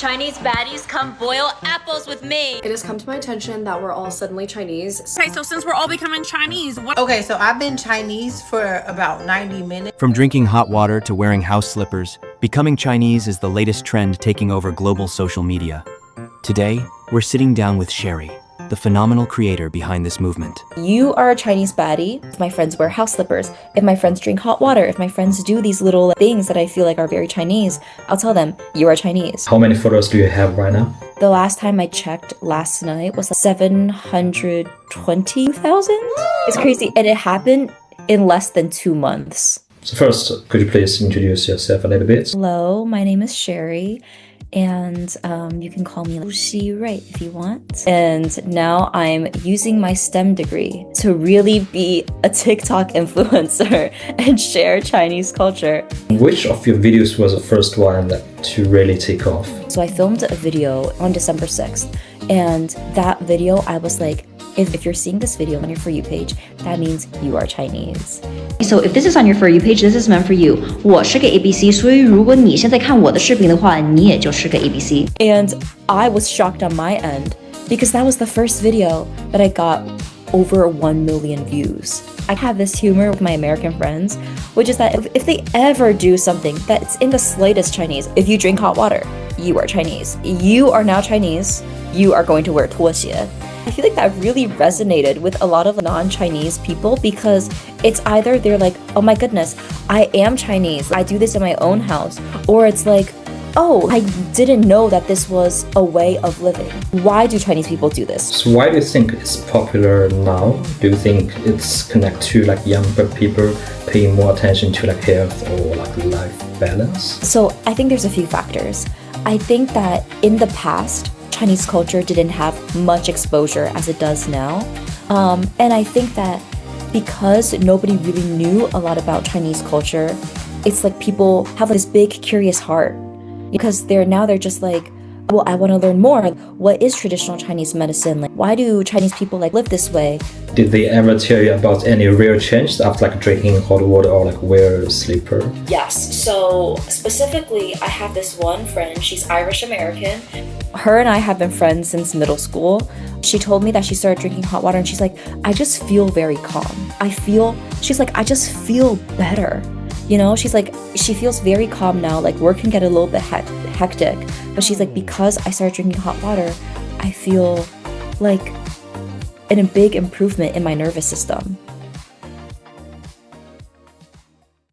Chinese baddies, come boil apples with me. It has come to my attention that we're all suddenly Chinese. Okay, so since we're all becoming Chinese, Okay, so I've been Chinese for about 90 minutes. From drinking hot water to wearing house slippers, becoming Chinese is the latest trend taking over global social media. Today, we're sitting down with Sherry, the phenomenal creator behind this movement. You are a Chinese baddie. If my friends wear house slippers, if my friends drink hot water, if my friends do these little things that I feel like are very Chinese, I'll tell them, you are Chinese. How many followers do you have right now? The last time I checked last night was 720,000. It's crazy. And it happened in less than 2 months. So first, could you please introduce yourself a little bit? Hello, my name is Sherry. And you can call me XiiRuii if you want. And now I'm using my STEM degree to really be a TikTok influencer and share Chinese culture. Which of your videos was the first one to really take off? So I filmed a video on December 6th. And that video, I was like, if you're seeing this video on your For You page, that means you are Chinese. So if this is on your For You page, this is meant for you. 我是个 ABC， 所以如果你现在看我的视频的话，你也就是个 ABC。 And I was shocked on my end because that was the first video that I got over 1 million views. I have this humor with my American friends, which is that if they ever do something that's in the slightest Chinese, if you drink hot water, you are Chinese. You are now Chinese. You are going to wear 拖鞋. I feel like that really resonated with a lot of non-Chinese people because it's either they're like, oh my goodness, I am Chinese, I do this in my own house, or it's like, oh, I didn't know that this was a way of living. Why do Chinese people do this? So why do you think it's popular now? Do you think it's connected to like younger people paying more attention to like health or like life balance? So I think there's a few factors. I think that in the past, Chinese culture didn't have much exposure as it does now. And I think that because nobody really knew a lot about Chinese culture, it's like people have this big curious heart because they're just like, well, I want to learn more. What is traditional Chinese medicine? Like, why do Chinese people like live this way? Did they ever tell you about any real change after like drinking hot water or like wear a slipper? Yes. So specifically, I have this one friend. She's Irish American. Her and I have been friends since middle school. She told me that she started drinking hot water and she's like, I just feel very calm. She's like, I just feel better. You know, she's like, she feels very calm now. Like work can get a little bit hectic. But she's like, because I started drinking hot water, I feel like a big improvement in my nervous system.